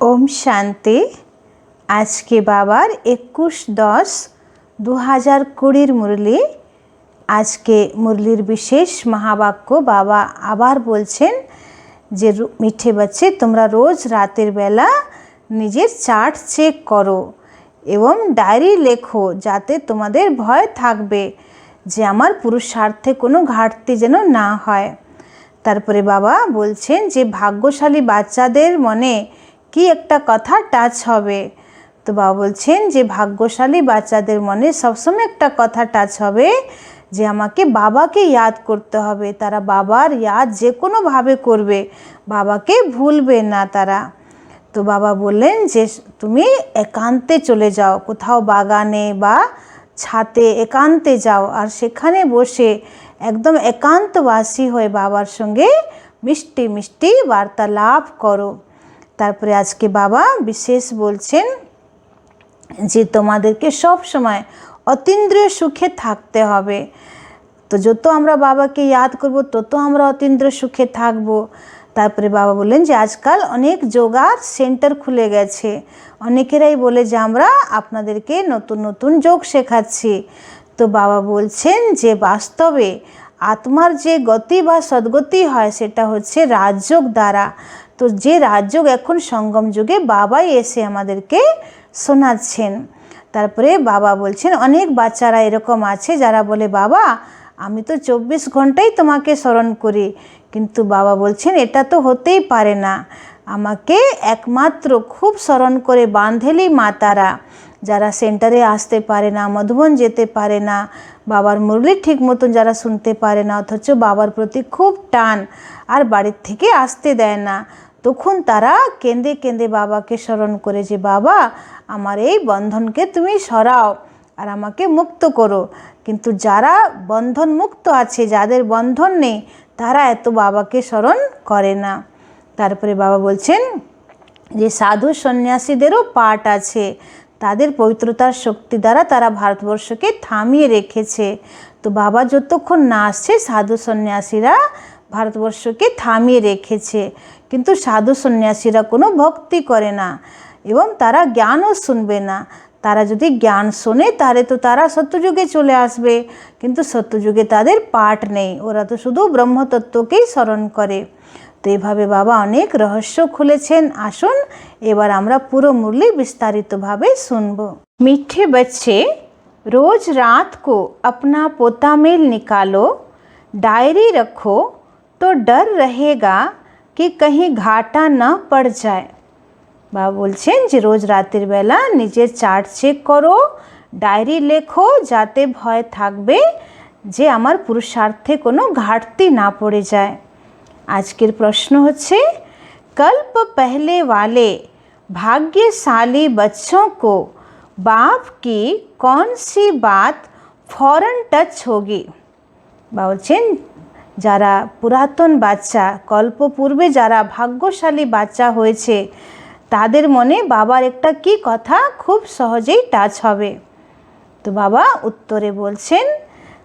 ओम शांति। आज के बाबार 21-10-2020 मुरली। आज के मुरलीर विशेष महावाक्य बाबा आबार बोलছেন যে মিঠে বাচ্চে তোমরা রোজ রাতের বেলা নিজের চার্ট চেক করো এবং ডায়েরি লেখো যাতে তোমাদের ভয় থাকবে যে আমার পুরুষার্থে কোনো ঘাটতি যেন না হয়। তারপরে বাবা বলছেন যে ভাগ্যশালী বাচ্চাদের মনে কি একটা কথা টাচ হবে। তো বাবা বলছেন যে ভাগ্যশালী বাচ্চাদের মনে সবসময় একটা কথা টাচ হবে যে আমাকে বাবাকে ইয়াদ করতে হবে। তারা বাবার ইয়াদ যে কোনোভাবে করবে, বাবাকে ভুলবে না তারা। তো বাবা বললেন যে তুমি একান্তে চলে যাও, কোথাও বাগানে বা ছাতে একান্তে যাও আর সেখানে বসে একদম একান্তবাসী হয়ে বাবার সঙ্গে মিষ্টি মিষ্টি বার্তালাপ করো। তারপরে আজকে বাবা বিশেষ বলছেন যে তোমাদেরকে সব সময় অতীন্দ্রিয় সুখে থাকতে হবে। তো যত আমরা বাবাকে ইয়াদ করব তত আমরা অতীন্দ্রিয় সুখে থাকব। তারপরে বাবা বললেন যে আজকাল অনেক যোগার সেন্টার খুলে গেছে, অনেকেরাই বলে যে আমরা আপনাদেরকে নতুন নতুন যোগ শেখাচ্ছি। তো বাবা বলছেন যে বাস্তবে আত্মার যে গতি বা সদ্গতি হয় সেটা হচ্ছে রাজযোগ দ্বারা। তো যে রাজযোগ এখন সঙ্গম যুগে বাবাই এসে আমাদেরকে শোনাচ্ছেন। তারপরে বাবা বলছেন অনেক বাচ্চারা এরকম আছে যারা বলে বাবা আমি তো 24 ঘন্টাই তোমাকে স্মরণ করি, কিন্তু বাবা বলছেন এটা তো হতেই পারে না। আমাকে একমাত্র খুব স্মরণ করে বাঁধেলি মাতারা, যারা সেন্টারে আসতে পারে না, মধুবন যেতে পারে না, বাবার মুরলি ঠিক মতন যারা শুনতে পারে না, অথচ বাবার প্রতি খুব টান আর বাড়ির থেকে আসতে দেয় না, তখন তারা কেঁদে কেঁদে বাবাকে স্মরণ করে যে বাবা আমার এই বন্ধনকে তুমি সরাও আর আমাকে মুক্ত করো। কিন্তু যারা বন্ধন মুক্ত আছে, যাদের বন্ধন নেই, তারা এত বাবাকে স্মরণ করে না। তারপরে বাবা বলছেন যে সাধু সন্ন্যাসীদেরও পাঠ আছে, তাদের পবিত্রতার শক্তি দ্বারা তারা ভারতবর্ষকে থামিয়ে রেখেছে। তো বাবা যতক্ষণ না আসছে সাধু সন্ন্যাসীরা ভারতবর্ষকে থামিয়ে রেখেছে, কিন্তু সাধু সন্ন্যাসীরা কোনো ভক্তি করে না এবং তারা জ্ঞানও শুনবে না। তারা যদি জ্ঞান শোনে তাহলে তো তারা সত্যযুগে চলে আসবে, কিন্তু সত্যযুগে তাদের পাঠ নেই, ওরা তো শুধু ব্রহ্মতত্ত্বকেই স্মরণ করে। তো এভাবে বাবা অনেক রহস্য খুলেছেন। আসুন এবার আমরা পুরো মুরলি विस्तारितভাবে सुनब। मीठे बच्चे रोज रात को अपना पोता मेल निकालो, डायरी रखो तो डर रहेगा कि कहीं घाटा न पड़ जाए। বাবা বলছেন যে রোজ রাতের বেলা নিজের চার্ট চেক করো, ডায়েরি লেখো যাতে ভয় থাকবে যে আমার পুরুষার্থে কোনো ঘাটতি না পড়ে যায়। আজকের প্রশ্ন হচ্ছে कल्प पहले वाले भाग्यशाली बच्चों को बाप की कौन सी बात फौरन टच होगी। বলছেন যারা পুরাতন বাচ্চা, কল্প পূর্বে যারা ভাগ্যশালী বাচ্চা হয়েছে তাদের মনে বাবার একটা কি কথা খুব সহজেই টাচ হবে। তো বাবা উত্তরে বলছেন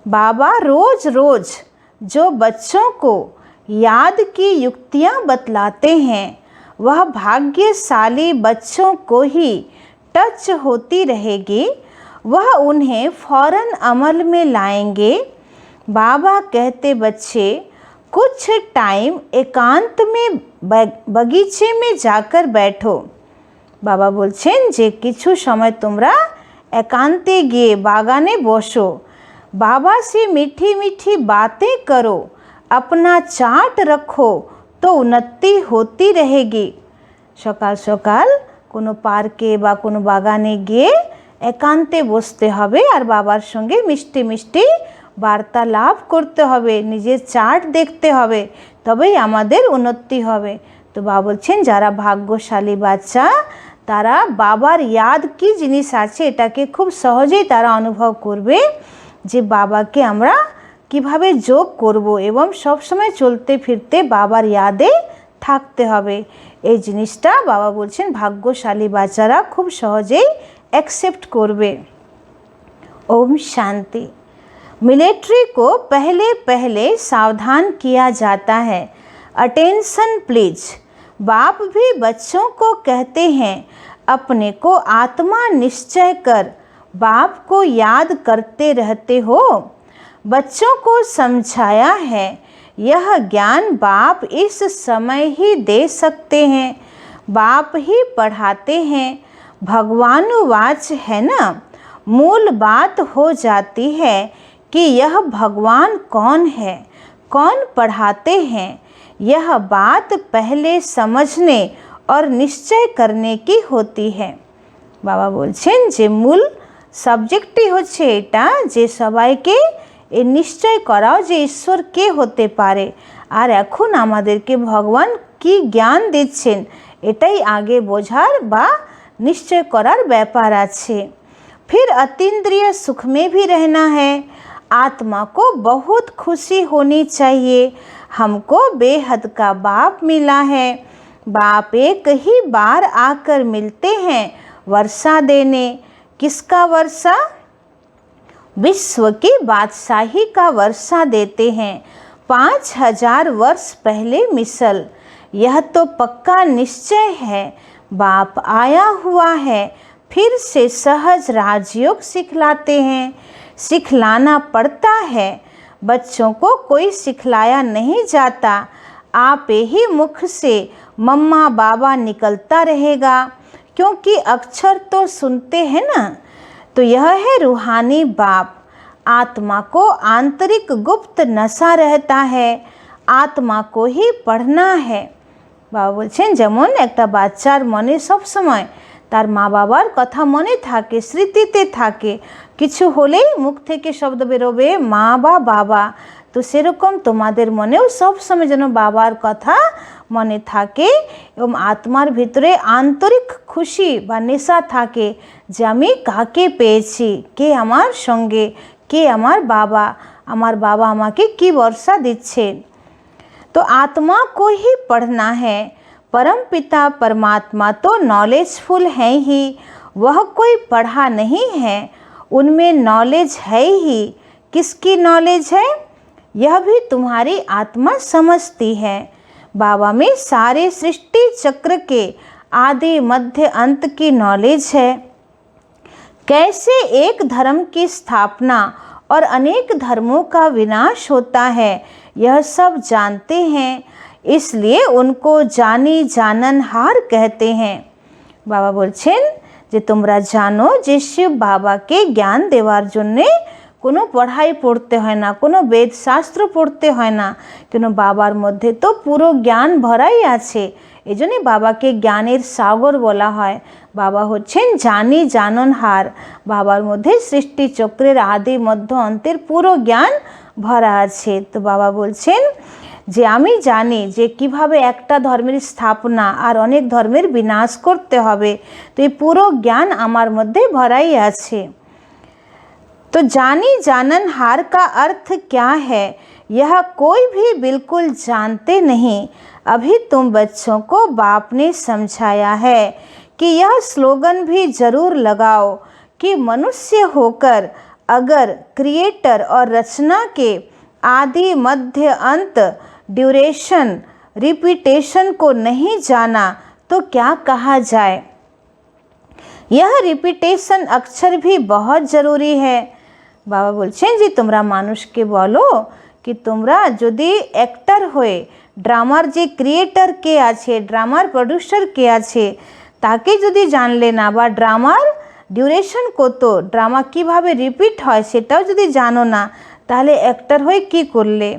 बाबा रोज रोज जो बच्चों को याद की युक्तियाँ बतलाते हैं वह भाग्यशाली बच्चों को ही टच होती रहेगी, वह उन्हें फौरन अमल में लाएंगे। बाबा कहते बच्चे कुछ टाइम एकांत में बगीचे में जाकर बैठो। बाबा बोलছেন যে কিছু সময় তোমরা একান্তে গিয়ে বাগানে বসো, बाबा से मीठी मीठी बातें करो, अपना चार्ट रखो तो उन्नति होती रहेगी। সকাল সকাল কোনো পার্কে বা কোনো বাগানে গিয়ে একান্তে বসতে হবে আর বাবার সঙ্গে মিষ্টি মিষ্টি বার্তালাপ করতে হবে, নিজের চার্ট দেখতে হবে, তবেই আমাদের উন্নতি হবে। তো বাবা বলছেন যারা ভাগ্যশালী বাচ্চা তারা বাবার ইয়াদ কি জিনিস আছে এটাকে খুব সহজেই তারা অনুভব করবে যে বাবাকে আমরা কিভাবে যোগ করব এবং সব সময় চলতে ফিরতে বাবার ইয়াদে থাকতে হবে। এই জিনিসটা বাবা বলছেন ভাগ্যশালী বাচ্চারা খুব সহজেই অ্যাকসেপ্ট করবে। ओम शांति। मिलिट्री को पहले पहले सावधान किया जाता है, अटेंशन प्लीज। बाप भी बच्चों को कहते हैं, अपने को आत्मा निश्चय कर बाप को याद करते रहते हो। बच्चों को समझाया है, यह ज्ञान बाप इस समय ही दे सकते हैं, बाप ही पढ़ाते हैं। भगवानुवाच है ना, मूल बात हो जाती है कि यह भगवान कौन है, कौन पढ़ाते हैं। यह बात पहले समझने और निश्चय करने की होती है। बाबा बोलছেন যে মূল সাবজেক্টই হচ্ছে এটা, যে সবাইকে এই নিশ্চয় করাও যে ঈশ্বর কে হতে পারে আর এখন আমাদেরকে ভগবান কি জ্ঞান দিচ্ছেন, এটাই আগে বোঝার বা निश्चय करार व्यापार আছে। फिर अतीन्द्रिय सुख में भी रहना है। आत्मा को बहुत खुशी होनी चाहिए, हमको बेहद का बाप मिला है। बाप एक ही बार आकर मिलते हैं वर्षा देने। किसका वर्षा? विश्व की बादशाही का वर्षा देते हैं। 5000 वर्ष पहले मिसल। यह तो पक्का निश्चय है, बाप आया हुआ है, फिर से सहज राजयोग सिखलाते हैं। सिखलाना पड़ता है, बच्चों को कोई सिखलाया नहीं जाता, आप ही मुख से मम्मा बाबा निकलता रहेगा, क्योंकि अक्षर तो सुनते हैं ना। तो यह है रूहानी बाप। आत्मा को आंतरिक गुप्त नशा रहता है, आत्मा को ही पढ़ना है। बाबा बोलছেন যেমন একটা বাচ্চার মনে সব সময় তার মা বাবার কথা মনে থাকে, স্মৃতিতে থাকে, কিছু হলেই মুখ থেকে শব্দ বেরোবে মা বা বাবা। তো সেরকম তোমাদের মনেও সব সময় যেন বাবার কথা মনে থাকে এবং আত্মার ভিতরে আন্তরিক খুশি বা নেশা থাকে যে আমি কাকে পেয়েছি, কে আমার সঙ্গে, কে আমার বাবা আমাকে কি বর্ষা দিচ্ছে। तो आत्मा को ही पढ़ना है। परम पिता परमात्मा तो नॉलेजफुल है ही, वह कोई पढ़ा नहीं है, उनमें नॉलेज है ही। किसकी नॉलेज है? यह भी तुम्हारी आत्मा समझती है। बाबा में सारे सृष्टि चक्र के आदि मध्य अंत की नॉलेज है। कैसे एक धर्म की स्थापना और अनेक धर्मों का विनाश होता है, यह सब जानते हैं, इसलिए उनको जानी जाननहार कहते हैं। बाबा बोलছেন যে তোমরা জানো যে শিব বাবাকে জ্ঞান দেওয়ার জন্যে কোনো পড়াই পড়তে হয় না, কোনো বেদ শাস্ত্র পড়তে হয় না, কেন বাবার মধ্যে তো পুরো জ্ঞান ভরাই আছে। এজন্যই বাবাকে জ্ঞানের সাগর বলা হয়। বাবা হচ্ছেন জানি জাননহার, বাবার মধ্যে সৃষ্টি চক্রের আদি মধ্য অন্তের পুরো জ্ঞান ভরা আছে। তো বাবা বলছেন যে আমি জানি যে কিভাবে একটা ধর্মের স্থাপনা আর অনেক ধর্মের বিনাশ করতে হবে, তো এই পুরো জ্ঞান আমার মধ্যে ভরাই আছে। तो जानी जाननहार का अर्थ क्या है, यह कोई भी बिल्कुल जानते नहीं। अभी तुम बच्चों को बाप ने समझाया है कि यह स्लोगन भी जरूर लगाओ कि मनुष्य होकर अगर क्रिएटर और रचना के आदि मध्य अंत ड्यूरेशन रिपीटेशन को नहीं जाना तो क्या कहा जाए। यह रिपीटेशन अक्षर भी बहुत ज़रूरी है। बाबा बोलছেন যে তোমরা মানুষকে বলো কি তোমরা যদি অ্যাক্টর হয়ে ড্রামার যে ক্রিয়েটর কে আছে, ড্রামার প্রডিউসার কে আছে, তাকে যদি জানলে না বা ড্রামার ডিউরেশন কত, ড্রামা কিভাবে রিপিট হয় সেটাও যদি জানো না, তাহলে অ্যাক্টর হয়ে কি করলে।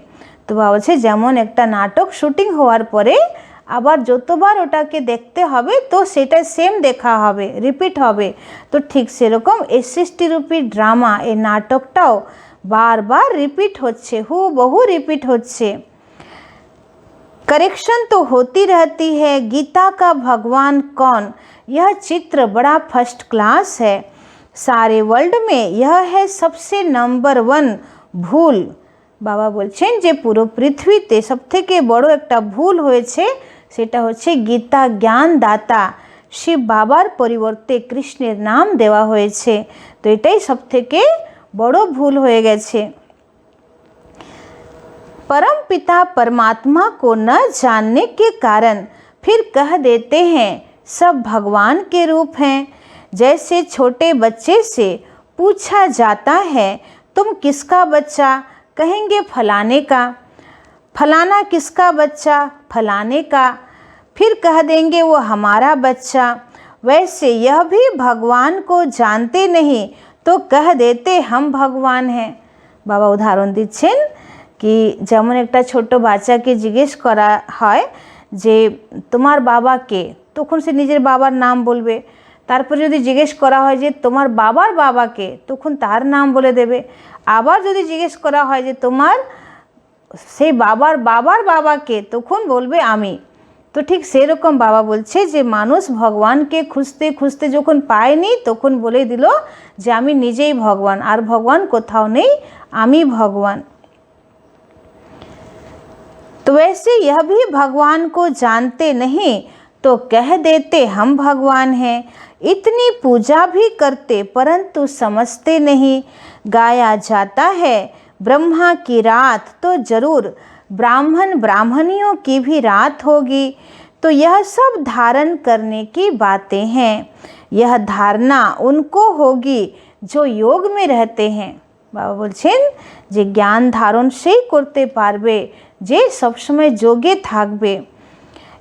তো বাবা বলছে যেমন একটা নাটক শুটিং হওয়ার পরে আবার যতবার ওটাকে দেখতে হবে তো সেটা সেম দেখা হবে, রিপিট হবে। তো ঠিক সেরকম এই সৃষ্টিরূপী ড্রামা, এই নাটকটাও বারবার রিপিট হচ্ছে, হুবহু রিপিট হচ্ছে। करेक्शन तो होती रहती है। गीता का भगवान कौन, यह चित्र बड़ा फर्स्ट क्लास है। सारे वर्ल्ड में यह है सबसे नंबर 1 ভুল। বাবা বলছেন যে পুরো পৃথিবীতে সবথেকে বড় একটা ভুল হয়েছে, সেটা হচ্ছে গীতা জ্ঞান দাতা শিব বাবার পরিবর্তে কৃষ্ণের নাম দেওয়া হয়েছে। তো এটাই সবথেকে বড় ভুল হয়ে গেছে। परम पिता परमात्मा को न जानने के कारण फिर कह देते हैं सब भगवान के रूप हैं। जैसे छोटे बच्चे से पूछा जाता है तुम किसका बच्चा, कहेंगे फलाने का। फलाना किसका बच्चा, फलाने का। फिर कह देंगे वो हमारा बच्चा। वैसे यह भी भगवान को जानते नहीं तो कह देते हम भगवान हैं। बाबा उदाहरण दिच्छेन कि जेमन एकटा छोटो बाच्चाके जिज्ञेस करा हय जे तुम्हार बाबा के, तखन से निजेर बाबार नाम बोलबे। तारपर यदि जिज्ञेस करा हय जे तुम्हार बाबार बाबा के, तखन तार नाम बोले देबे। आबार यदि जिज्ञेस करा हय जे तुम्हार सेई बाबार बाबार बाबा के, तखन बोलबे आमी। तो ठीक सेई रकम बाबा बोलछे जे मानुष भगवान के खुঁজতে খুঁজতে যখন পায়নি তখন বলে দিল যে আমি নিজেই ভগবান, আর ভগবান কোথাও নেই, আমি ভগवान। तो वैसे यह भी भगवान को जानते नहीं तो कह देते हम भगवान हैं। इतनी पूजा भी करते परंतु समझते नहीं। गाया जाता है ब्रह्मा की रात तो जरूर ब्राह्मण ब्राह्मणियों की भी रात होगी। तो यह सब धारण करने की बातें हैं। यह धारणा उनको होगी जो योग में रहते हैं। बाबा बोलছেন যে জ্ঞান ধারণ সেই করতে পারবে যে সবসময় যোগে থাকবে।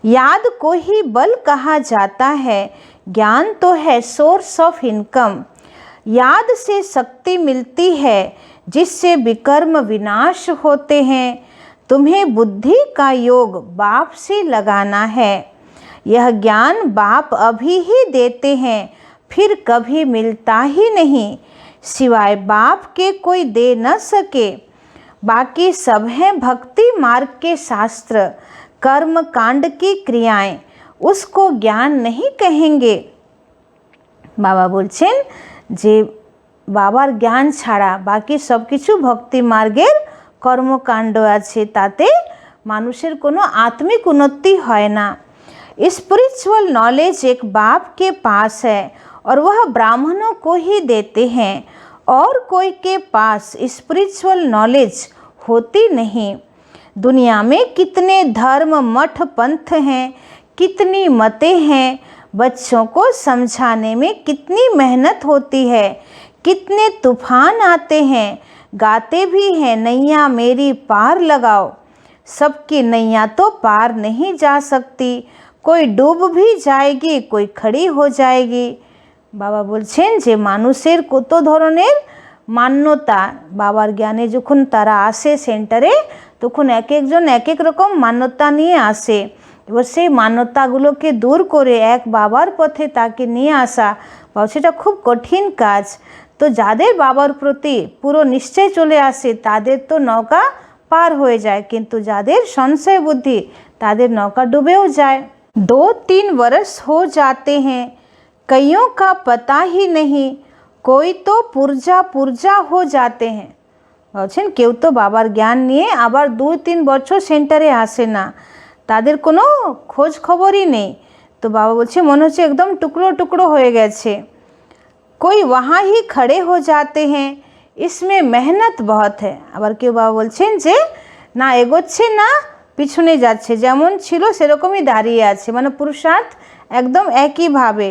याद को ही बल कहा जाता है। ज्ञान तो है सोर्स ऑफ इनकम। याद से शक्ति मिलती है जिससे विकर्म विनाश होते हैं। तुम्हें बुद्धि का योग बाप से लगाना है। यह ज्ञान बाप अभी ही देते हैं, फिर कभी मिलता ही नहीं। सिवाय बाप के कोई दे न सके। बाकी सब हैं भक्ति मार्ग के शास्त्र, कर्म कांड की क्रियाएं, उसको ज्ञान नहीं कहेंगे। बाबा बोलছেন যে বাবার জ্ঞান ছাড়া বাকি সব কিছু ভক্তি মার্গের কর্মকাণ্ড আছে, তাতে মানুষের কোনো আত্মিক উন্নতি হয় না। स्पिरिचुअल नॉलेज एक बाप के पास है और वह ब्राह्मणों को ही देते हैं, और कोई के पास स्पिरिचुअल नॉलेज होती नहीं। दुनिया में कितने धर्म मठ पंथ हैं, कितनी मतें हैं, बच्चों को समझाने में कितनी मेहनत होती है, कितने तूफान आते हैं। गाते भी हैं नैया मेरी पार लगाओ। सबकी नैया तो पार नहीं जा सकती, कोई डूब भी जाएगी, कोई खड़ी हो जाएगी। बाबा बोलছেন যে মানুষের কত ধরনের মান্যতা, বাবার জ্ঞানে যখন তারা আসে সেন্টারে তখন এক একজন এক এক রকম মান্যতা নিয়ে আসে। এবার সেই মান্যতাগুলোকে দূর করে এক বাবার পথে তাকে নিয়ে আসা, সেটা খুব কঠিন কাজ। তো যাদের বাবার প্রতি পুরো নিশ্চয় চলে আসে তাদের তো নৌকা পার হয়ে যায়, কিন্তু যাদের সংশয় বুদ্ধি তাদের নৌকা ডুবেও যায়। 2-3 वर्ष हो जाते हैं, कईयों का पता ही नहीं, कोई तो पुर्जा पुर्जा हो जाते हैं। বলছেন কেউ তো বাবার জ্ঞান নিয়ে আবার 2-3 বছর সেন্টারে আসে না, তাদের কোনো খোঁজ খবরই নেই। তো বাবা বলছে মনে হচ্ছে একদম টুকরো টুকরো হয়ে গেছে। कोई वहाँ ही खड़े हो जाते हैं, इसमें मेहनत बहुत है। আবার কেউ বাবা বলছেন যে না এগোচ্ছে না পিছনে যাচ্ছে, যেমন ছিল সেরকমই দাঁড়িয়ে আছে, মানে পুরুষার্থ একদম একইভাবে,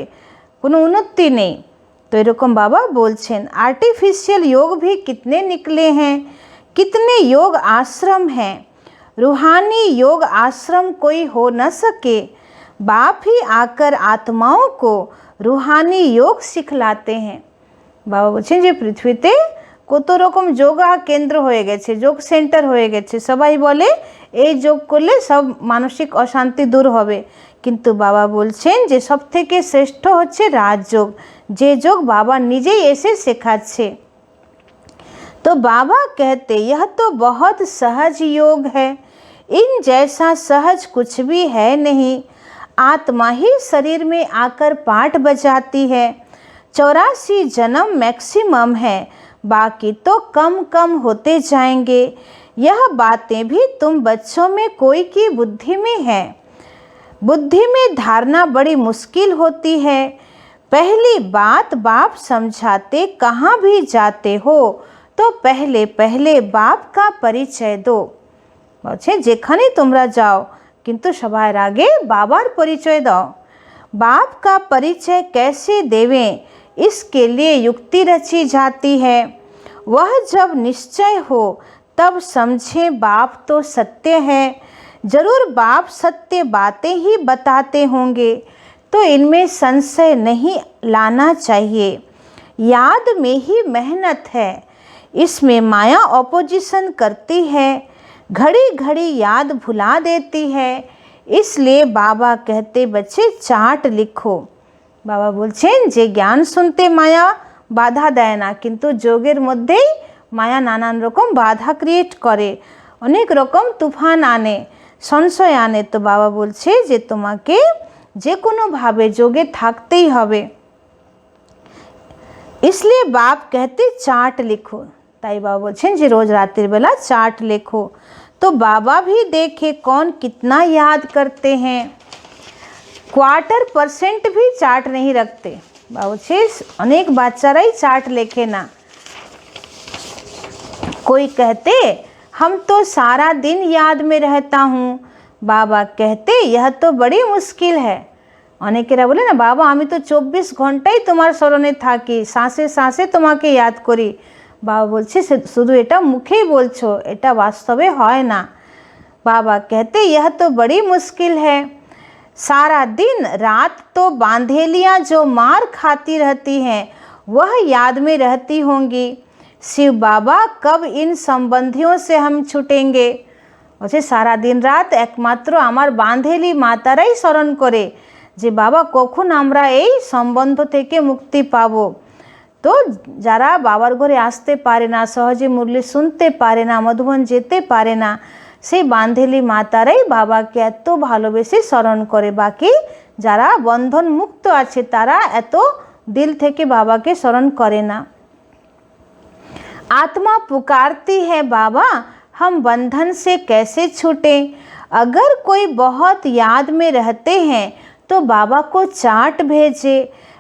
কোনো উন্নতি নেই। তো এরকম বাবা বলছেন आर्टिफिशियल योग भी कितने निकले हैं, कितने योग आश्रम हैं। रूहानी योग आश्रम कोई हो न सके, बाप ही आकर आत्माओं को रूहानी योग सिखलाते हैं। बाबा बोलছেন যে পৃথিবীতে কত রকম যোগা কেন্দ্র হয়ে গেছে, যোগ সেন্টার হয়ে গেছে। সবাই বলে এই যোগ করলে সব মানসিক অশান্তি দূর হবে, কিন্তু বাবা বলছেন যে সবথেকে শ্রেষ্ঠ হচ্ছে রাজযোগ, যে যোগ বাবা নিজেই এসে শেখাচ্ছে। तो बाबा कहते यह तो बहुत सहज योग है, इन जैसा सहज कुछ भी है नहीं। आत्मा ही शरीर में आकर पाठ बजाती है। 84 जन्म मैक्सिमम है, बाकी तो कम कम होते जाएंगे। यह बातें भी तुम बच्चों में कोई की बुद्धि में है। बुद्धि में धारणा बड़ी मुश्किल होती है। पहली बात बाप समझाते कहाँ भी जाते हो तो पहले पहले बाप का परिचय दो। বলছে যেখানে তোমরা যাও किंतु सबार आगे बाबार परिचय दो। बाप का परिचय कैसे देवें, इसके लिए युक्ति रची जाती है। वह जब निश्चय हो तब समझे बाप तो सत्य है। जरूर बाप सत्य बातें ही बताते होंगे, तो इनमें संशय नहीं लाना चाहिए। याद में ही मेहनत है, इसमें माया ऑपोजिशन करती है, घड़ी घड़ी याद भुला देती है। इसलिए बाबा कहते बच्चे चार्ट लिखो। बाबा बोलছেন যে জ্ঞান শুনতে মায়া বাধা দেয় না, কিন্তু যোগের মধ্যেই মায়া নানান রকম বাধা ক্রিয়েট করে, অনেক রকম তুফান আনে, সংশয় আনে। তো বাবা বলছে যে তোমাকে যে কোনোভাবে যোগে থাকতেই হবে। इसलिए बाप कहते चार्ट लिखो। ताई बाबा बोलছেন যে रोज रात्रि बेला चार्ट लिखो, तो बाबा भी देखे कौन कितना याद करते हैं। 1/4% भी चार्ट नहीं रखते। बाबा बोलছে अनेक बाच्चाराई चार्ट लेखे ना। कोई कहते हम तो सारा दिन याद में रहता हूँ। बाबा कहते यह तो बड़ी मुश्किल है। অনেকেরা বলে না বাবা আমি তো 24 ঘন্টাই তোমার স্মরণে থাকি, শ্বাসে শ্বাসে তোমাকে ইয়াদ করি। বাবা বলছে শুধু এটা মুখেই বলছো, এটা বাস্তবে হয় না। बाबा कहते यह तो बड़ी मुश्किल है। सारा दिन रात तो बांधेलियाँ जो मार खाती रहती हैं वह याद में रहती होंगी। शिव बाबा कब इन संबंधियों से हम छूटेंगे। বলছে সারা দিন রাত একমাত্র আমার বাঁধেলি মাতারাই স্মরণ করে যে বাবা কখন আমরা এই সম্বন্ধ থেকে মুক্তি পাব। তো যারা বাবার ঘরে আসতে পারে না, সহজে মুরলি শুনতে পারে না, মধুবন যেতে পারে না, সেই বাঁধেলি মাতারাই বাবাকে এত ভালোবেসে স্মরণ করে। বাকি যারা বন্ধন মুক্ত আছে তারা এত দিল থেকে বাবাকে স্মরণ করে না। आत्मा पुकारती है बाबा हम बंधन से कैसे छूटें। अगर कोई बहुत याद में रहते हैं तो बाबा को चार्ट भेजे,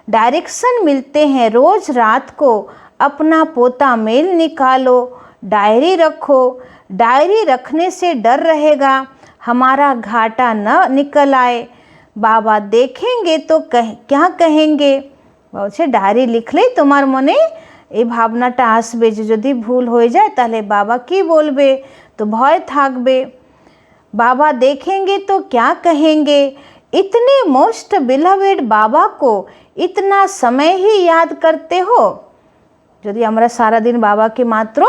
डायरेक्शन मिलते हैं। रोज़ रात को अपना पोता मेल निकालो, डायरी रखो। डायरी रखने से डर रहेगा हमारा घाटा न निकल आए। बाबा देखेंगे तो क्या कहेंगे। বলছে ডায়েরি লিখলেই তোমার মনে এই ভাবনাটা আসবে যে যদি ভুল হয়ে যায় তাহলে বাবা কি বলবে, তো ভয় থাকবে। बाबा देखेंगे तो क्या कहेंगे। इतने मोस्ट बिलवेड बाबा को इतना समय ही याद करते हो। যদি আমরা সারা দিন বাবাকে মাত্র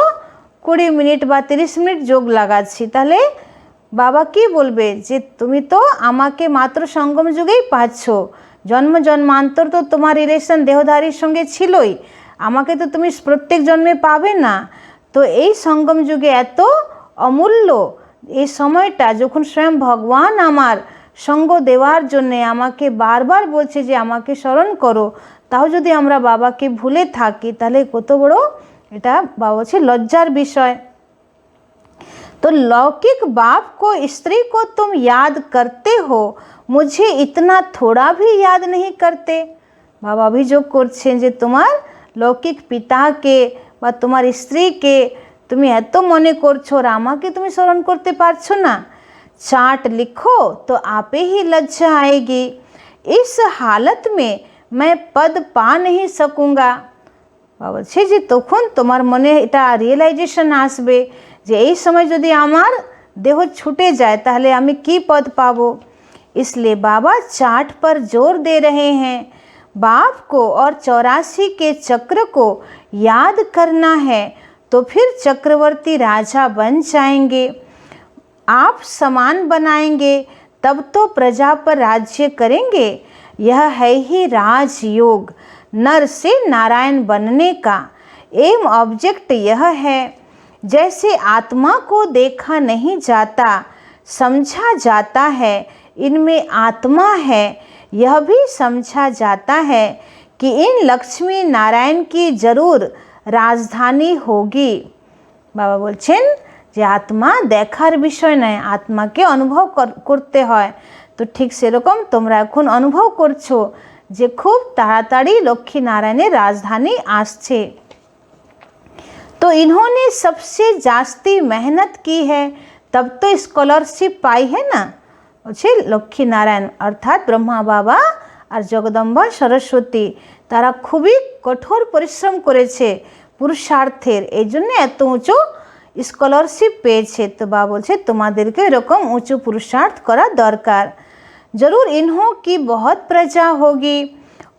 20 মিনিট বা 30 মিনিট যোগ লাগাচ্ছি তাহলে বাবা কি বলবে যে তুমি তো আমাকে মাত্র সঙ্গম যুগেই পাচ্ছ, জন্ম জন্মান্তর তো তোমার রিলেশন দেহধারীর সঙ্গে ছিলই, আমাকে তো তুমি প্রত্যেক জন্মে পাবে না। তো এই সঙ্গম যুগে এত অমূল্য এই সময়টা যখন স্বয়ং ভগবান আমার সঙ্গ দেওয়ার জন্যে আমাকে বারবার বলছে যে আমাকে স্মরণ করো, তাও যদি আমরা বাবাকে ভুলে থাকি তাহলে কত বড় এটা বাবা বলছে লজ্জার বিষয়। तो लौकिक बाप को स्त्री को तुम याद करते हो, मुझे इतना थोड़ा भी याद नहीं करते। बाबा अभियोग করছেন যে তোমার লৌকিক পিতাকে বা তোমার স্ত্রীকে তুমি এত মনে করছো আর আমাকে তুমি স্মরণ করতে পারছো না। चार्ट लिखो तो आपे ही लज्जा आएगी। इस हालत में मैं पद पा नहीं सकूँगा। বাবা বলছে যে তখন তোমার মনে এটা রিয়েলাইজেশন আসবে যে এই সময় যদি আমার দেহ ছুটে যায় তাহলে আমি কি পদ পাবো। इसलिए बाबा चार्ट पर जोर दे रहे हैं। बाप को और 84 के चक्र को याद करना है तो फिर चक्रवर्ती राजा बन जाएंगे, आप समान बनाएंगे, तब तो प्रजा पर राज्य करेंगे। यह है ही राजयोग, नर से नारायण बनने का एम ऑब्जेक्ट यह है। जैसे आत्मा को देखा नहीं जाता समझा जाता है इनमें आत्मा है, यह भी समझा जाता है कि इन लक्ष्मी नारायण की जरूर राजधानी होगी। बाबा बोलছেন যে আত্মা দেখার বিষয় নয়, আত্মাকে অনুভব করতে হয়। তো ঠিক সেরকম তোমরা এখন অনুভব করছো যে খুব তাড়াতাড়ি লক্ষ্মী নারায়ণের রাজধানী আসছে। तो इन्होंने सबसे जास्ती मेहनत की है तब तो स्कॉलरशिप पाई है ना। হচ্ছে লক্ষ্মী নারায়ণ অর্থাৎ ব্রহ্মা বাবা আর জগদম্বা সরস্বতী তারা খুবই কঠোর পরিশ্রম করেছে পুরুষার্থের, এই জন্য এত উঁচু স্কলারশিপ পেয়েছে। তো বাবা বলছে তোমাদেরকে এরকম উঁচু পুরুষার্থ করা দরকার। जरूर इन्हों की बहुत प्रजा होगी,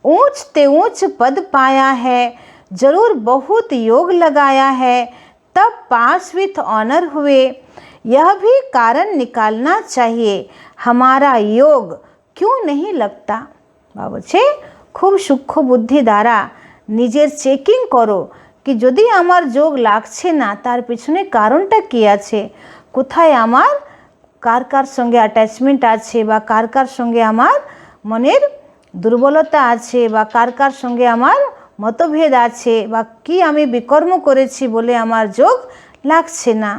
ऊंच ते ऊंच पद पाया है, जरूर बहुत योग लगाया है, तब पास विथ ऑनर हुए। यह भी कारण निकालना चाहिए, हमारा योग क्यों नहीं लगता। बाबा বলছে খুব সূক্ষ্ম বুদ্ধি দ্বারা নিজের চেকিং করো कि যদি আমার যোগ লাগছে না তার পিছনে কারণটা কি আছে, কোথায় আমার কার কার সঙ্গে অ্যাটাচমেন্ট আছে বা কার কার সঙ্গে আমার মনের দুর্বলতা আছে বা কার কার সঙ্গে আমার मतभेद আছে বা কি আমি বিকর্ম করেছি বলে আমার যোগ লাগছে না।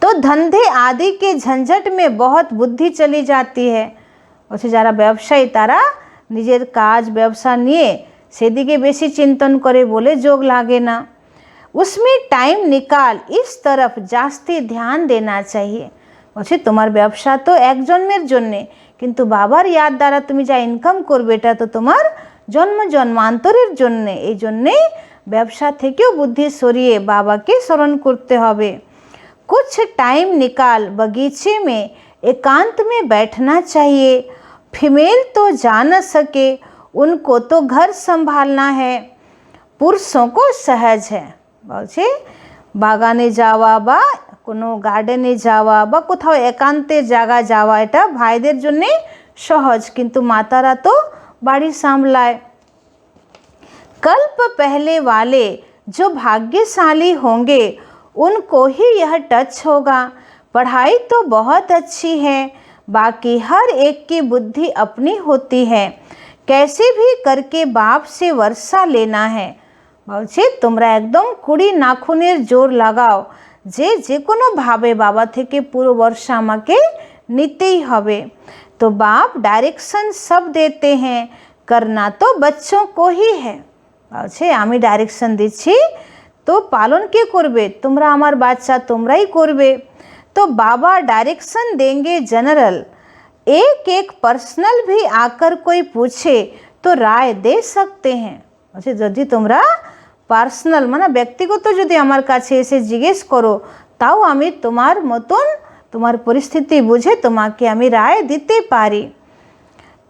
तो धंधे आदि के झंझट में बहुत बुद्धि चली जाती है। বলছে যারা ব্যবসায়ী তারা নিজের কাজ ব্যবসা নিয়ে সেদিকে বেশি চিন্তন করে বলে যোগ লাগে না। उसमें टाइम निकाल इस तरफ जास्ती ध्यान देना चाहिए। বলছে তোমার ব্যবসা তো এক জন্মের জন্যে, কিন্তু বাবার ইয়াদ দ্বারা তুমি যা ইনকাম করবে এটা তো তোমার জন্ম জন্মান্তরের জন্যে, এই জন্যেই ব্যবসা থেকেও বুদ্ধি সরিয়ে বাবাকে স্মরণ করতে হবে। कुछ टाइम निकाल बगीचे में एकांत में बैठना चाहिए। फीमेल तो जा न सके, उनको तो घर संभालना है, पुरुषों को सहज है। বলছে বাগানে যাওয়া বা কোনো গার্ডেনে যাওয়া বা কোথাও একান্তের জায়গা যাওয়া এটা ভাইদের জন্যে সহজ, কিন্তু মাতারা তো বাড়ি সামলায়। कल्प पहले वाले जो भाग्यशाली होंगे उनको ही यह टच होगा। पढ़ाई तो बहुत अच्छी है, बाकी हर एक की बुद्धि अपनी होती है, कैसे भी करके बाप से वर्षा लेना है। বলছে তোমরা একদম কুড়ি নাখুনের জোর লাগাও যে যে কোনোভাবে বাবা থেকে পুরো বর্ষা আমাকে নিতেই হবে। तो बाप डायरेक्शन सब देते हैं, करना तो बच्चों को ही है। বলছে আমি ডাইরেকশন দিচ্ছি তো পালন কে করবে, তোমরা আমার বাচ্চা তোমরাই করবে। तो बाबा डायरेक्शन देंगे जनरल, एक एक पर्सनल भी आकर कोई पूछे तो राय दे सकते हैं। বলছে যদি তোমরা পার্সোনাল মানে ব্যক্তিগত যদি আমার কাছে এসে জিজ্ঞেস করো তাও আমি তোমার মতন তোমার পরিস্থিতি বুঝে তোমাকে আমি রায় দিতে পারি।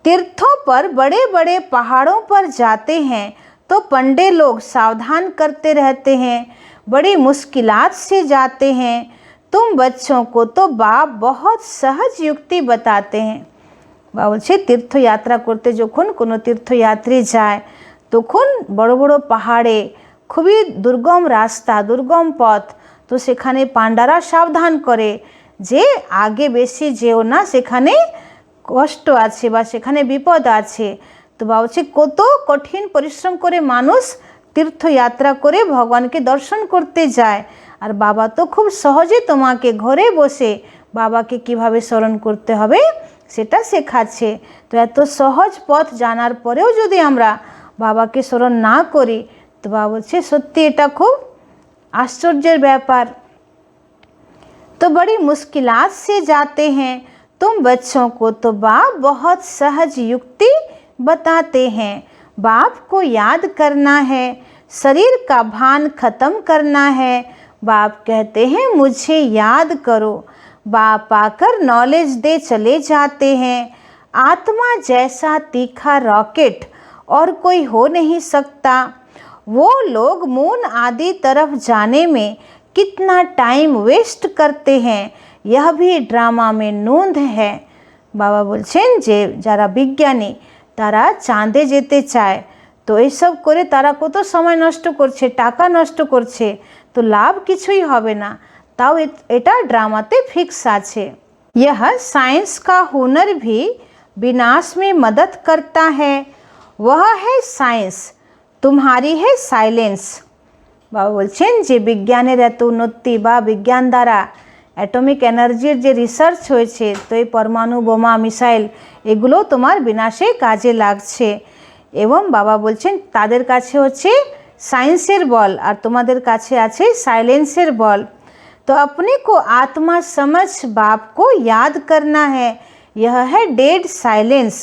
तीर्थों पर बड़े बड़े पहाड़ों पर जाते हैं तो पंडे लोग सावधान करते रहते हैं, बड़ी मुश्किलात से जाते हैं, तुम बच्चों को तो बाप बहुत सहज युक्ति बताते हैं। বাবা বলছে তীর্থযাত্রা করতে যখন কোনো তীর্থযাত্রী যায় তখন বড় বড় পাহাড়ে খুবই দুর্গম রাস্তা দুর্গম পথ, তো সেখানে পান্ডারা সাবধান করে যে আগে বেশি যেও না, সেখানে কষ্ট আছে বা সেখানে বিপদ আছে। তো বাবা বলছে কত কঠিন পরিশ্রম করে মানুষ তীর্থযাত্রা করে ভগবানকে দর্শন করতে যায়, আর বাবা তো খুব সহজে তোমাকে ঘরে বসে বাবাকে কিভাবে স্মরণ করতে হবে সেটা শেখাচ্ছে। তো এত সহজ পথ জানার পরেও যদি আমরা বাবাকে স্মরণ না করি তো বাবা বলছে সত্যি এটা খুব आश्चर्य व्यापार। तो बड़ी मुश्किलात से जाते हैं, तुम बच्चों को तो बाप बहुत सहज युक्ति बताते हैं। बाप को याद करना है, शरीर का भान खत्म करना है। बाप कहते हैं मुझे याद करो, बाप आकर नॉलेज दे चले जाते हैं। आत्मा जैसा तीखा रॉकेट और कोई हो नहीं सकता। वो लोग मून आदि तरफ जाने में कितना टाइम वेस्ट करते हैं, यह भी ड्रामा में नोंद है। बाबा বলছেন যে যারা বিজ্ঞানী তারা চাঁদে যেতে চায়, তো এইসব করে তারা কত সময় নষ্ট করছে, টাকা নষ্ট করছে, তো লাভ কিছুই হবে না, তাও এটা ড্রামাতে ফিক্স আছে। यह साइंस का हुनर भी विनाश में मदद करता है, वह है साइंस, तुम्हारी है साइलेंस। বাবা বলছেন যে বিজ্ঞানের এত উন্নতি বা বিজ্ঞান দ্বারা অ্যাটমিক এনার্জির যে রিসার্চ হয়েছে, তো এই পরমাণু বোমা মিসাইল এগুলো তোমার বিনাশে কাজে লাগছে, এবং বাবা বলছেন তাদের কাছে হচ্ছে সায়েন্সের বল আর তোমাদের কাছে আছে সাইলেন্সের বল। तो अपने को आत्मा समझ बाप को याद करना है। यह है डेड साइलेंस।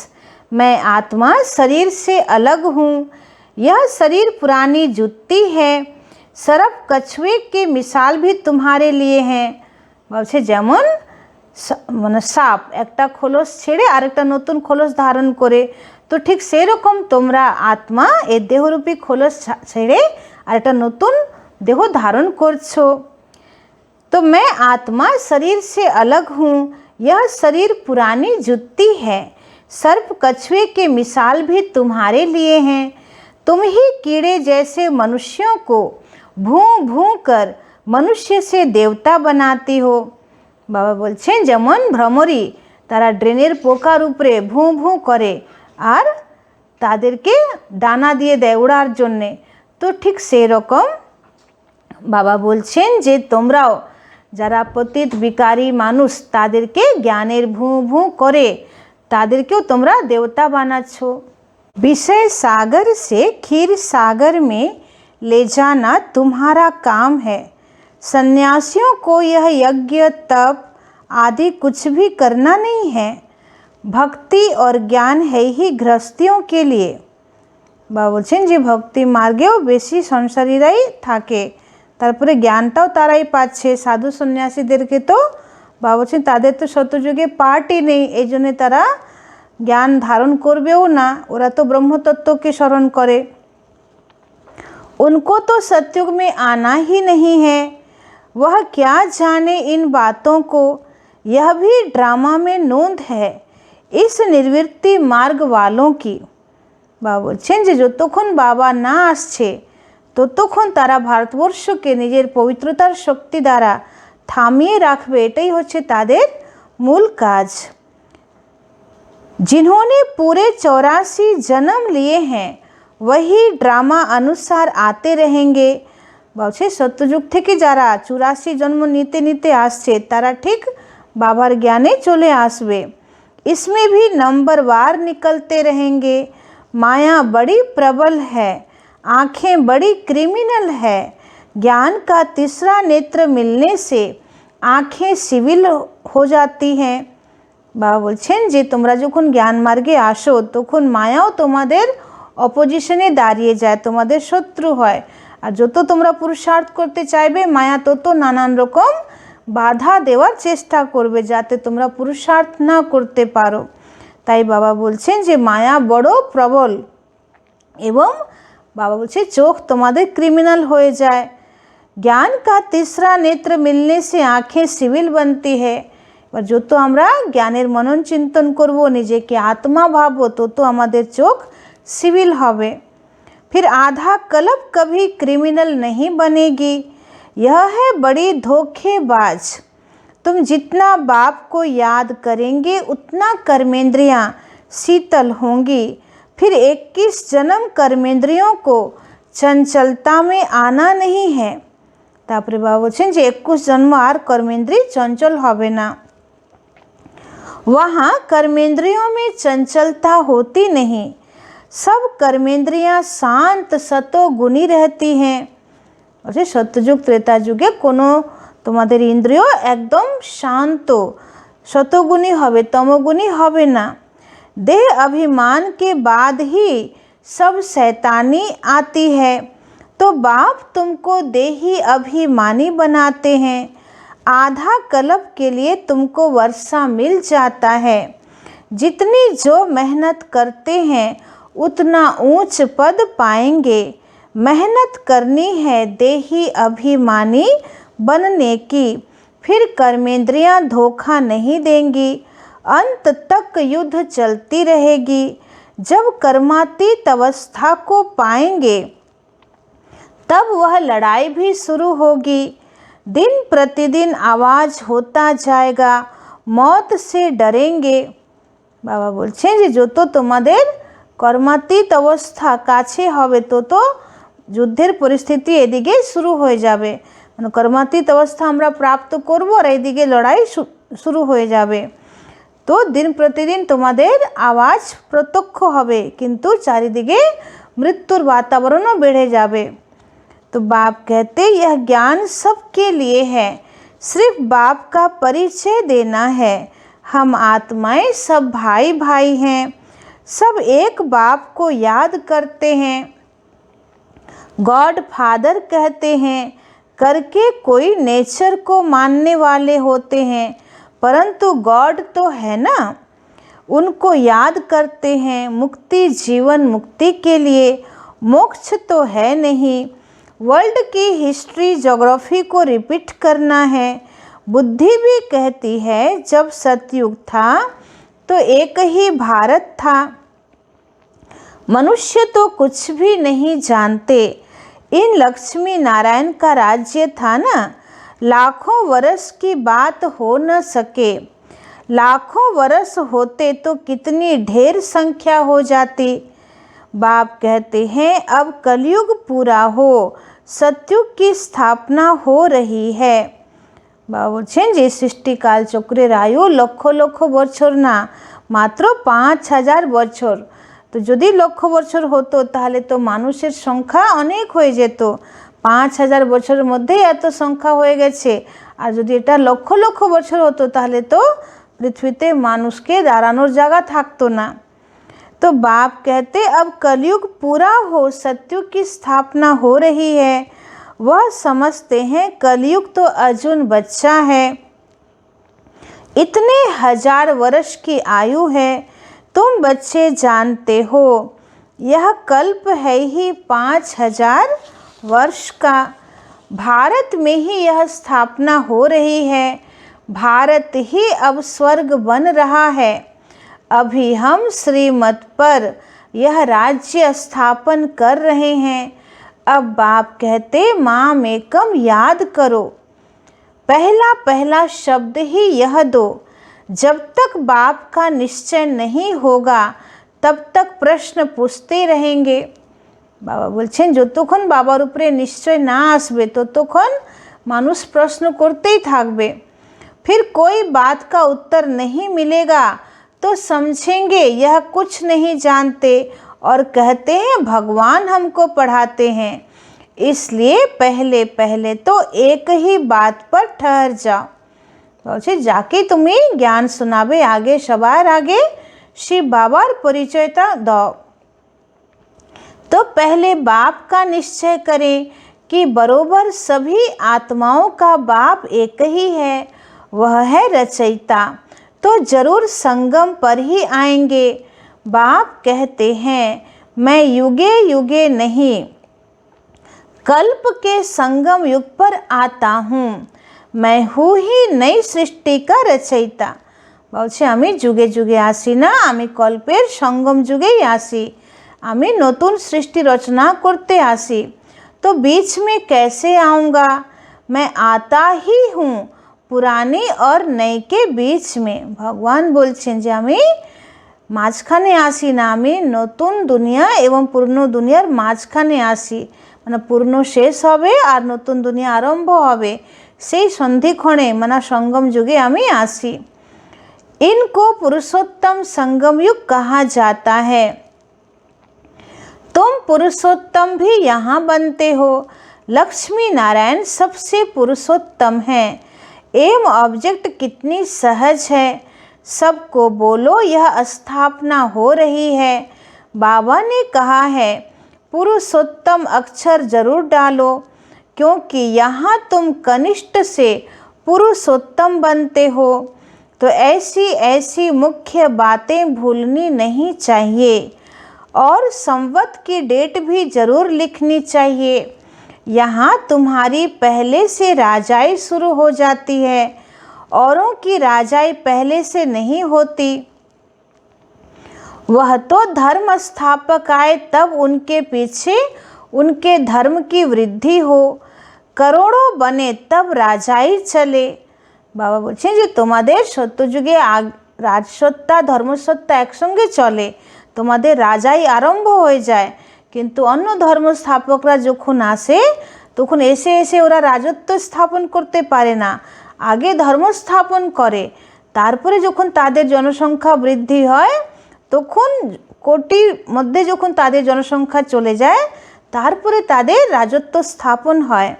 मैं आत्मा शरीर से अलग हूँ। यह शरीर पुरानी जुत्ती है। सर्प कछुए की मिसाल भी तुम्हारे लिए हैं। বলছে যেমন মানে সাপ একটা খোলস ছেড়ে আরেকটা নতুন খোলস ধারণ করে, তো ঠিক সেই রকম তোমরা আত্মা এই দেহরূপী খোলস ছেড়ে আরেকটা নতুন देह धारण करछो। तो मैं आत्मा शरीर से अलग हूँ। यह शरीर पुरानी जुत्ती है। सर्प कछुए के मिसाल भी तुम्हारे लिए हैं। तुम ही कीड़े जैसे मनुष्यों को भूं भूं कर मनुष्य से देवता बनाती हो। बाबा बोलছেন যেমন ভ্রমরী তারা ড্রেনের পোকার উপরে ভুঁ ভুঁ করে আর তাদেরকে ডানা দিয়ে দেয় ওড়ার জন্যে, তো ঠিক সেই রকম বাবা বলছেন যে তোমরাও যারা পতিত বিকারী মানুষ তাদেরকে জ্ঞানের ভুঁ ভুঁ করে তাদেরকেও তোমরা দেবতা বানাচ্ছ। विषय सागर से क्षीर सागर में ले जाना तुम्हारा काम है। सन्यासियों को यह यज्ञ तप आदि कुछ भी करना नहीं है। भक्ति और ज्ञान है ही गृहस्थियों के लिए। বাবা বলছেন যে ভক্তি মার্গেও বেশি সংসারীরাই থাকে, তারপরে জ্ঞানটাও তারাই পাচ্ছে। সাধু সন্ন্যাসীদেরকে তো বাবা বলছেন তাদের তো সত্যযুগে পার্টই নেই, এই জন্যে তারা জ্ঞান ধারণ করবেও না, ওরা তো ব্রহ্মতত্ত্বকে স্মরণ করে। उनको तो सतयुग में आना ही नहीं है। वह क्या जाने इन बातों को। यह भी ड्रामा में नोंद है इस निर्वृत्ति मार्ग वालों की। বাবা বলছেন যে যতক্ষণ বাবা না আসছে ততক্ষণ তারা ভারতবর্ষকে নিজের পবিত্রতার শক্তি দ্বারা থামিয়ে রাখবে, এটাই হচ্ছে তাদের মূল কাজ। जिन्होंने पूरे 84 जन्म लिए हैं वही ड्रामा अनुसार आते रहेंगे। বলছে সত্যযুগ থেকে যারা 84 জন্ম নিতে নিতে আসছে তারা ঠিক বাবার জ্ঞানে চলে আসবে। इसमें भी नंबरवार निकलते रहेंगे। माया बड़ी प्रबल है, आँखें बड़ी क्रिमिनल है। ज्ञान का तीसरा नेत्र मिलने से आँखें सिविल हो जाती हैं। বাবা বলছেন যে তোমরা যখন জ্ঞান মার্গে আসো তখন মায়াও তোমাদের অপোজিশনে দাঁড়িয়ে যায়, তোমাদের শত্রু হয়। আর যত তোমরা পুরুষার্থ করতে চাইবে মায়া তত নানান রকম বাধা দেওয়ার চেষ্টা করবে যাতে তোমরা পুরুষার্থ না করতে পারো। তাই বাবা বলছেন যে মায়া বড় প্রবল এবং বাবা বলছে চোখ তোমাদের ক্রিমিনাল হয়ে যায়। জ্ঞান का तीसरा नेत्र मिलने से आँखें सिविल बनती है। এবার যত আমরা জ্ঞানের মনন চিন্তন করব, নিজেকে আত্মা ভাববো, তত আমাদের চোখ सिविल হবে। फिर आधा कल्प कभी क्रिमिनल नहीं बनेगी। यह है बड़ी धोखेबाज। तुम जितना बाप को याद करेंगे उतना कर्मेंद्रियाँ शीतल होंगी। फिर 21 जन्म कर्मेंद्रियों को चंचलता में आना नहीं है। তারপরে বাবা বলছেন যে 21 জন্ম আর কর্মেন্দ্রিয় চঞ্চল হবে না। वहाँ कर्मेंद्रियों में चंचलता होती नहीं। सब कर्मेंद्रियाँ शांत सतो गुणी रहती हैं। অর্থাৎ সত্যযুগ ত্রেতা যুগে কোনো তোমাদের ইন্দ্রিয় একদম শান্ত শতগুণী হবে, তমগুণী হবে না। देह अभिमान के बाद ही सब शैतानी आती है। तो बाप तुमको देही अभिमानी बनाते हैं। आधा कल्प के लिए तुमको वर्षा मिल जाता है। जितनी जो मेहनत करते हैं उतना ऊंच पद पाएंगे। मेहनत करनी है देही अभिमानी बनने की, फिर कर्मेंद्रियां धोखा नहीं देंगी। अंत तक युद्ध चलती रहेगी। जब कर्मातीत अवस्था को पाएंगे तब वह लड़ाई भी शुरू होगी। दिन प्रतिदिन आवाज़ होता जाएगा, मौत से डरेंगे। বাবা বলছেন যে যত তোমাদের কর্মাতীত অবস্থা কাছে হবে তত যুদ্ধের পরিস্থিতি এদিকে শুরু হয়ে যাবে। মানে কর্মাতীত অবস্থা আমরা প্রাপ্ত করব আর এইদিকে লড়াই শুরু হয়ে যাবে। তো দিন প্রতিদিন তোমাদের আওয়াজ প্রত্যক্ষ হবে কিন্তু চারিদিকে মৃত্যুর বাতাবরণও বেড়ে যাবে। तो बाप कहते यह ज्ञान सबके लिए है। सिर्फ बाप का परिचय देना है। हम आत्माएं सब भाई भाई हैं, सब एक बाप को याद करते हैं। गॉड फादर कहते हैं करके कोई नेचर को मानने वाले होते हैं, परंतु गॉड तो है ना, उनको याद करते हैं। मुक्ति जीवन मुक्ति के लिए, मोक्ष तो है नहीं। वर्ल्ड की हिस्ट्री ज्योग्राफी को रिपीट करना है। बुद्धि भी कहती है जब सतयुग था तो एक ही भारत था। मनुष्य तो कुछ भी नहीं जानते। इन लक्ष्मी नारायण का राज्य था ना, लाखों वर्ष की बात हो न सके। लाखों वर्ष होते तो कितनी ढेर संख्या हो जाती। बाप कहते हैं अब कलयुग पूरा हो, सतयुग की स्थापना हो रही है। बाबा बोलছেন যে সৃষ্টিকাল চক্রের আয়ু লক্ষ লক্ষ বছর না, মাত্র 5000 বছর। তো যদি লক্ষ বছর হতো তাহলে তো মানুষের সংখ্যা অনেক হয়ে যেত। 5000 বছরের মধ্যেই এত সংখ্যা হয়ে গেছে। আর যদি এটা লক্ষ লক্ষ বছর হতো তাহলে তো পৃথিবীতে মানুষকে দাঁড়ানোর জায়গা থাকতো না। तो बाप कहते अब कलयुग पूरा हो, सतयुग की स्थापना हो रही है। वह समझते हैं कलयुग तो अर्जुन बच्चा है, इतने 1000 वर्ष की आयु है। तुम बच्चे जानते हो यह कल्प है ही 5000 वर्ष का। भारत में ही यह स्थापना हो रही है। भारत ही अब स्वर्ग बन रहा है। अभी हम श्रीमत पर यह राज्य स्थापन कर रहे हैं। अब बाप कहते माम एकम याद करो। पहला पहला शब्द ही यह दो। जब तक बाप का निश्चय नहीं होगा तब तक प्रश्न पूछते रहेंगे। बाबा बोलছেন যতক্ষণ বাবার উপরে নিশ্চয় না আসবে ততক্ষণ মানুষ प्रश्न করতেই থাকবে। फिर कोई बात का उत्तर नहीं मिलेगा तो समझेंगे यह कुछ नहीं जानते और कहते हैं भगवान हमको पढ़ाते हैं। इसलिए पहले पहले तो एक ही बात पर ठहर जाओ। বলছে যাকে তুমি জ্ঞান শোনাবে আগে সবার আগে শিব বাবার পরিচয়টা দাও। तो पहले बाप का निश्चय करें कि बरोबर सभी आत्माओं का बाप एक ही है, वह है रचयिता। तो जरूर संगम पर ही आएंगे। बाप कहते हैं मैं युगे युगे नहीं, कल्प के संगम युग पर आता हूँ। मैं हूँ ही नई सृष्टि का रचयिता। বলছে আমি যুগে যুগে আসি না, আমি কল্পের সঙ্গম যুগেই আসি। আমি নতুন সৃষ্টি রচনা করতে আসি। तो बीच में कैसे आऊँगा? मैं आता ही हूँ पुरानी और नई के बीच में। भगवान बोलছেন যে আমি মাঝখানে আসি না, আমি নতুন দুনিয়া এবং পুরনো দুনিয়ার মাঝখানে আসি। মানে পুরনো শেষ হবে আর নতুন দুনিয়া আরম্ভ হবে, সেই সন্ধিক্ষণে মানে সঙ্গম যুগে আমি আসি। इनको पुरुषोत्तम संगम युग कहा जाता है। तुम पुरुषोत्तम भी यहाँ बनते हो। लक्ष्मी नारायण सबसे पुरुषोत्तम हैं। एम ऑब्जेक्ट कितनी सहज है। सबको बोलो यह स्थापना हो रही है। बाबा ने कहा है पुरुषोत्तम अक्षर जरूर डालो, क्योंकि यहाँ तुम कनिष्ठ से पुरुषोत्तम बनते हो। तो ऐसी ऐसी मुख्य बातें भूलनी नहीं चाहिए और संवत की डेट भी ज़रूर लिखनी चाहिए। यहाँ तुम्हारी पहले से राजाई शुरू हो जाती है, औरों की राजाई पहले से नहीं होती। वह तो धर्म स्थापक आए तब उनके पीछे उनके धर्म की वृद्धि हो, करोड़ों बने तब राजाई चले। बाबा বলছেন যে তোমাদের সত্যযুগে রাজসত্তা ধর্মসত্তা একসঙ্গে চলে, তোমাদের রাজাই আরম্ভ হয়ে যায়। কিন্তু অন্য ধর্ম স্থাপকরা যখন আসে তখন এসে এসে ওরা রাজত্ব স্থাপন করতে পারে না, আগে ধর্ম স্থাপন করে। তারপরে যখন তাদের জনসংখ্যা বৃদ্ধি হয়, তখন কোটির মধ্যে যখন তাদের জনসংখ্যা চলে যায়, তারপরে তাদের রাজত্ব স্থাপন হয়।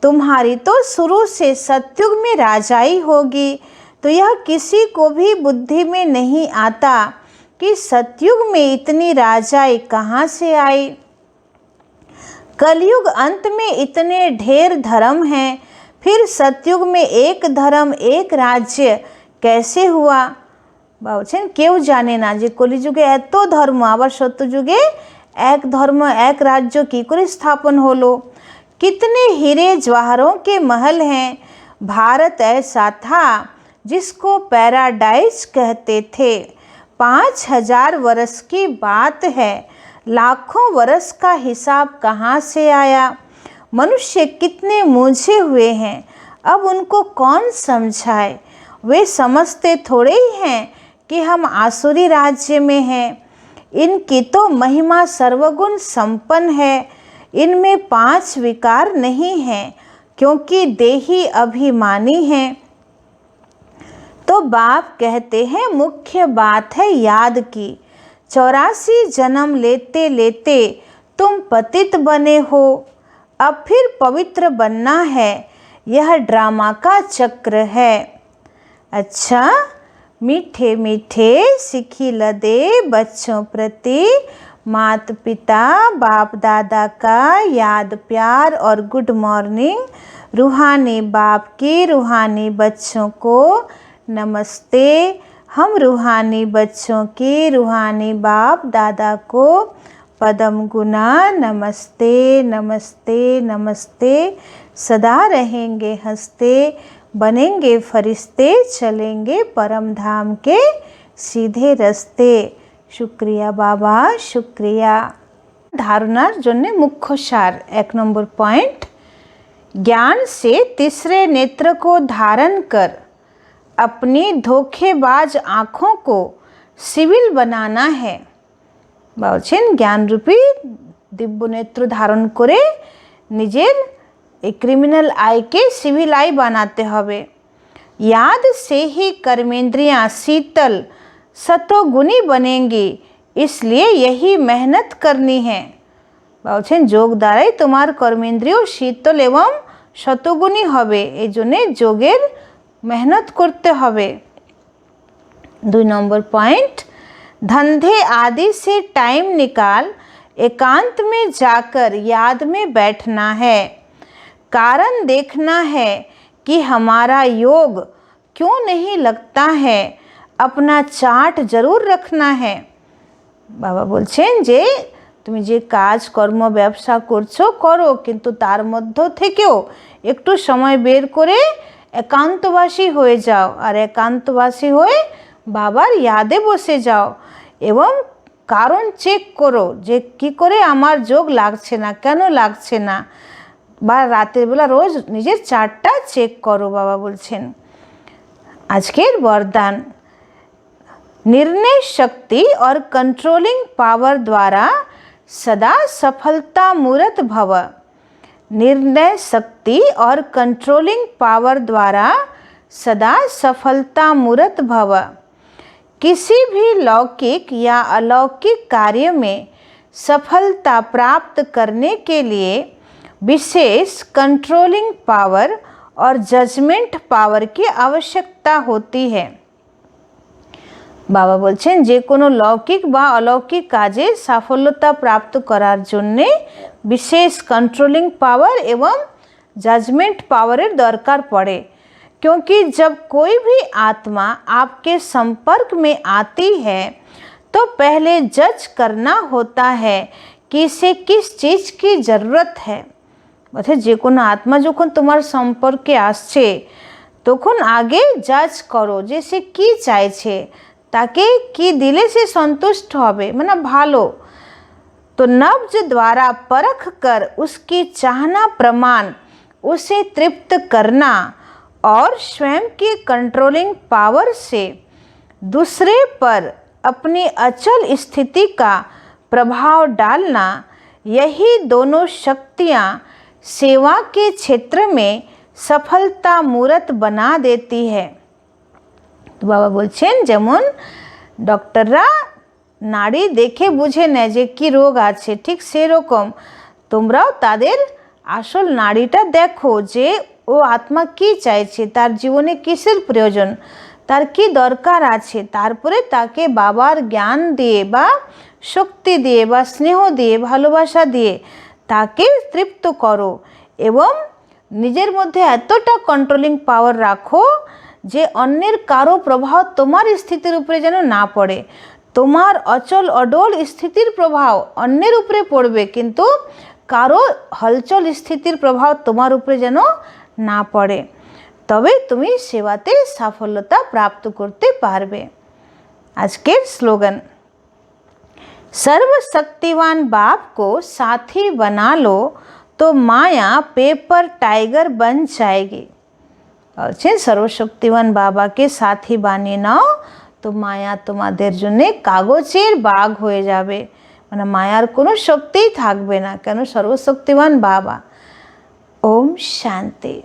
तुम्हारी तो शुरू से सतयुग में राजाई होगी, तो यह किसी को भी बुद्धि में नहीं आता कि सतयुग में इतनी राजाई कहाँ से आई। कलयुग अंत में इतने ढेर धर्म हैं, फिर सतयुग में एक धर्म एक राज्य कैसे हुआ। बलছেন केउ जाने ना जे कलिजुगे एत धर्म आबार सत्ययुगे एक धर्म एक राज्य की करे स्थापन हलो। कितने हीरे जवाहरों के महल हैं। भारत ऐसा था जिसको पैराडाइज कहते थे। 5000 वर्ष की बात है, लाखों वर्ष का हिसाब कहाँ से आया। मनुष्य कितने मूंझे हुए हैं, अब उनको कौन समझाए। वे समझते थोड़े ही हैं कि हम आसुरी राज्य में हैं। इनकी तो महिमा सर्वगुण संपन्न है, इनमें 5 विकार नहीं हैं, क्योंकि देही अभिमानी हैं। तो बाप कहते हैं मुख्य बात है याद की। 84 जन्म लेते लेते तुम पतित बने हो, अब फिर पवित्र बनना है, यह ड्रामा का चक्र है। अच्छा, मीठे मीठे सिखी लदे बच्चों प्रति माता पिता बाप दादा का याद प्यार और गुड मॉर्निंग। रूहानी बाप की रूहानी बच्चों को नमस्ते। हम रूहानी बच्चों की रूहानी बाप दादा को पदम गुना नमस्ते नमस्ते नमस्ते। सदा रहेंगे हंसते, बनेंगे फरिश्ते, चलेंगे परम धाम के सीधे रास्ते। शुक्रिया बाबा, शुक्रिया। धारणार जन्य मुख्य सार 1 नंबर पॉइंट, ज्ञान से तीसरे नेत्र को धारण कर अपनी धोखेबाज आँखों को सिविल बनाना है। बलছেন ज्ञान रूपी दिव्य नेत्र धारण करे निजेर क्रिमिनल आई के सिविल आई बनाते हवे। याद से ही कर्मेंद्रियां शीतल सतोगुणी बनेंगी, इसलिए यही मेहनत करनी है। बलছেন जोग द्वाराई तुम्हार कर्मेंद्रिय शीतल एवं शतगुणी हबे, एजन्य जोगेर मेहनत करते हबे। 2 नंबर पॉइंट, धंधे आदि से टाइम निकाल एकांत में जाकर याद में बैठना है। कारण देखना है कि हमारा योग क्यों नहीं लगता है, अपना चार्ट जरूर रखना है। बाबा बोलছেন যে তুমি যে কাজ কর্ম ব্যবসা করছো করো, কিন্তু তার মধ্য থেকেও একটু সময় বের করে একান্তবাসী হয়ে যাও, আর একান্তবাসী হয়ে বাবার ইয়াদে বসে যাও এবং কারণ চেক করো যে কি করে আমার যোগ লাগছে না, কেন লাগছে না, বা রাতের বেলা রোজ নিজের চার্টটা চেক করো। বাবা বলছেন আজকের বরদান, निर्णय शक्ति और कंट्रोलिंग पावर द्वारा सदा सफलता मूर्त भव। निर्णय शक्ति और कंट्रोलिंग पावर द्वारा सदा सफलता मूर्त भव। किसी भी लौकिक या अलौकिक कार्य में सफलता प्राप्त करने के लिए विशेष कंट्रोलिंग पावर और जजमेंट पावर की आवश्यकता होती है। बाबा बोलছেন যে কোনো লৌকিক বা অলৌকিক কাজে সাফল্যতা প্রাপ্ত করার জন্য विशेष कंट्रोलिंग पावर एवं जजमेंट पावरेर दरकार पड़े, क्योंकि जब कोई भी आत्मा आपके संपर्क में आती है तो पहले जज करना होता है कि इसे किस चीज़ की ज़रूरत है। अर्थात जे कोनो आत्मा जखन तुम्हार सम्पर्के आसছে तखन आगे जज करो जे से कि चाइছে, ताके कि दिले से संतुष्ट होबे, माने भालो। तो नब्ज द्वारा परख कर उसकी चाहना प्रमाण उसे तृप्त करना और स्वयं की कंट्रोलिंग पावर से दूसरे पर अपनी अचल स्थिति का प्रभाव डालना, यही दोनों शक्तियाँ सेवा के क्षेत्र में सफलता मूर्त बना देती है। तो बाबा बोलছেন যেমন ডক্টররা নাড়ি দেখে বুঝে নেয় যে কি রোগ আছে, ঠিক সেরকম তোমরাও তাদের আসল নারীটা দেখো যে ও আত্মা কি চাইছে, তার জীবনে কিসের প্রয়োজন, তার কি দরকার আছে। তারপরে তাকে বাবার জ্ঞান দিয়ে বা শক্তি দিয়ে বা স্নেহ দিয়ে ভালোবাসা দিয়ে তাকে তৃপ্ত করো এবং নিজের মধ্যে এতটা কন্ট্রোলিং পাওয়ার রাখো যে অন্যের কারো প্রভাব তোমার স্থিতির উপরে যেন না পড়ে। তোমার অচল অডল স্থিতির প্রভাব অন্যের উপরে পড়বে, কিন্তু কারো হলচল স্থিতির প্রভাব তোমার উপরে যেন না পড়ে। তবে তুমি সেবাতে সাফল্যতা প্রাপ্ত করতে পারবে। আজকের স্লোগান, सर्वशक्तिवान बाप को साथी बना लो तो माया पेपर टाइगर बन जाएगी। বলছেন সর্বশক্তিমান বাবাকে সাথী বানিয়ে নাও তো মায়া তোমাদের জন্য কাগজের বাঘ হয়ে যাবে, মানে মায়ার কোনো শক্তিই থাকবে না, কেন সর্বশক্তিমান বাবা। ওম শান্তি।